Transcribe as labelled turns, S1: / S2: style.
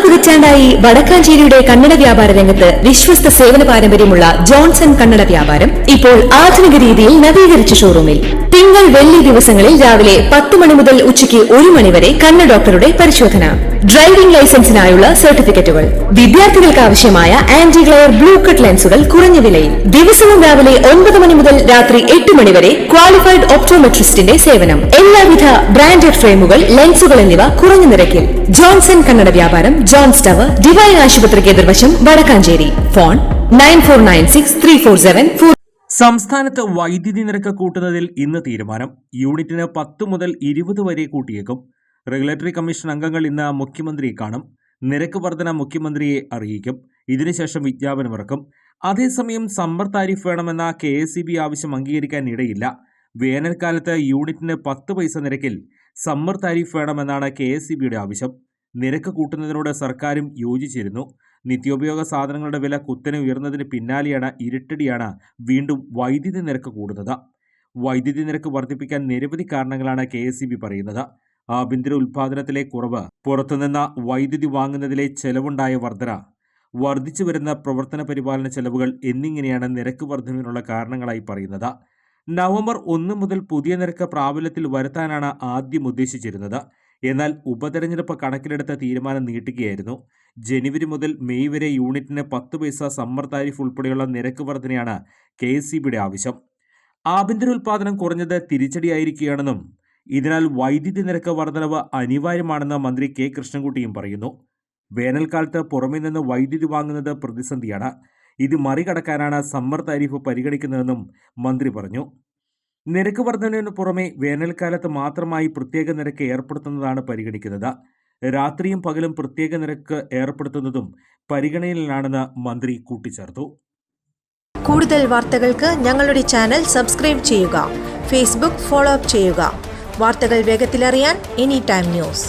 S1: പതിറ്റാണ്ടായി വടക്കാഞ്ചേരിയുടെ കന്നഡ വ്യാപാര രംഗത്ത് വിശ്വസ്ത സേവന പാരമ്പര്യമുള്ള ജോൺസൺ കന്നഡ വ്യാപാരം ഇപ്പോൾ ആധുനിക രീതിയിൽ നവീകരിച്ച ഷോറൂമിൽ തിങ്കൾ വെള്ളി ദിവസങ്ങളിൽ രാവിലെ 10 മണി മുതൽ ഉച്ചയ്ക്ക് 1 മണി വരെ കണ്ണ് ഡോക്ടറുടെ പരിശോധന, ഡ്രൈവിംഗ് ലൈസൻസിനായുള്ള സർട്ടിഫിക്കറ്റുകൾ, വിദ്യാർത്ഥികൾക്ക് ആവശ്യമായ ആന്റി ഗ്ലെയർ ബ്ലൂ കട്ട് ലെൻസുകൾ കുറഞ്ഞ വിലയിൽ, ദിവസവും രാവിലെ 9 മണി മുതൽ രാത്രി 8 മണി വരെ ക്വാളിഫൈഡ് ഒപ്റ്റോമെട്രിസ്റ്റിന്റെ സേവനം, എല്ലാവിധ ബ്രാൻഡഡ് ഫ്രെയിമുകൾ, ലെൻസുകൾ എന്നിവ കുറഞ്ഞ നിരക്കിൽ. ജോൺസൺ കന്നഡ വ്യാപാരം, ജോൺസ് ടവർ, ഡിവൈൻ ആശുപത്രിക്ക് എതിർവശം, വടക്കാഞ്ചേരി. ഫോൺ 94963474.
S2: സംസ്ഥാനത്ത് വൈദ്യുതി നിരക്ക് കൂട്ടുന്നതിൽ ഇന്ന് തീരുമാനം. യൂണിറ്റിന് 10 മുതൽ 20 വരെ കൂട്ടിയേക്കും. റെഗുലേറ്ററി കമ്മീഷൻ അംഗങ്ങൾ ഇന്ന് മുഖ്യമന്ത്രിയെ കാണും. നിരക്ക് വർധന മുഖ്യമന്ത്രിയെ അറിയിക്കും. ഇതിനുശേഷം വിജ്ഞാപനമിറക്കും. അതേസമയം സമ്മർ താരിഫ് വേണമെന്ന KSEB ആവശ്യം അംഗീകരിക്കാൻ ഇടയില്ല. വേനൽക്കാലത്ത് യൂണിറ്റിന് 10 പൈസ നിരക്കിൽ സമ്മർ താരിഫ് വേണമെന്നാണ് KSEBയുടെ ആവശ്യം. നിരക്ക് കൂട്ടുന്നതിനോട് സർക്കാരും യോജിച്ചിരുന്നു. നിത്യോപയോഗ സാധനങ്ങളുടെ വില കുത്തനെ ഉയർന്നതിന് പിന്നാലെയാണ് ഇരട്ടടിയാണ് വീണ്ടും വൈദ്യുതി നിരക്ക് കൂടുന്നത്. വൈദ്യുതി നിരക്ക് വർദ്ധിപ്പിക്കാൻ നിരവധി കാരണങ്ങളാണ് KSEB പറയുന്നത്. ആഭ്യന്തര ഉൽപ്പാദനത്തിലെ കുറവ്, പുറത്തുനിന്ന് വൈദ്യുതി വാങ്ങുന്നതിലെ ചെലവുണ്ടായ വർധന, വർദ്ധിച്ചു വരുന്ന പ്രവർത്തന പരിപാലന ചെലവുകൾ എന്നിങ്ങനെയാണ് നിരക്ക് വർധനവിനുള്ള കാരണങ്ങളായി പറയുന്നത്. നവംബർ 1 മുതൽ പുതിയ നിരക്ക് പ്രാബല്യത്തിൽ വരുത്താനാണ് ആദ്യം ഉദ്ദേശിച്ചിരുന്നത്. എന്നാൽ ഉപതെരഞ്ഞെടുപ്പ് കണക്കിലെടുത്ത തീരുമാനം നീട്ടുകയായിരുന്നു. ജനുവരി മുതൽ മെയ് വരെ യൂണിറ്റിന് 10 പൈസ സമ്മർ താരിഫ് ഉൾപ്പെടെയുള്ള നിരക്ക് വർധനയാണ് KSEBയുടെ ആവശ്യം. ആഭ്യന്തര ഉൽപ്പാദനം കുറഞ്ഞത് തിരിച്ചടിയായിരിക്കുകയാണെന്നും ഇതിനാൽ വൈദ്യുതി നിരക്ക് വർധനവ് അനിവാര്യമാണെന്ന് മന്ത്രി K. കൃഷ്ണൻകുട്ടിയും പറയുന്നു. വേനൽക്കാലത്ത് പുറമെ നിന്ന് വൈദ്യുതി വാങ്ങുന്നത് പ്രതിസന്ധിയാണ്. ഇത് മറികടക്കാനാണ് സമ്മർ താരിഫ് പരിഗണിക്കുന്നതെന്നും മന്ത്രി പറഞ്ഞു. നിരക്ക് വർധനവിന് പുറമെ വേനൽക്കാലത്ത് മാത്രമായി പ്രത്യേക നിരക്ക് ഏർപ്പെടുത്തുന്നതാണ് പരിഗണിക്കുന്നത്. രാത്രിയും പകലും പ്രത്യേക നിരക്ക് ഏർപ്പെടുത്തുന്നതും പരിഗണനയിലാണെന്ന് മന്ത്രി കൂട്ടിച്ചേർത്തു.
S3: കൂടുതൽ വാർത്തകൾക്ക് ഞങ്ങളുടെ ചാനൽ സബ്സ്ക്രൈബ് ചെയ്യുക. ഫേസ്ബുക്ക് ഫോളോ അപ്പ് ചെയ്യുക. വാർത്തകൾ വേഗത്തിലറിയാൻ Anytime News.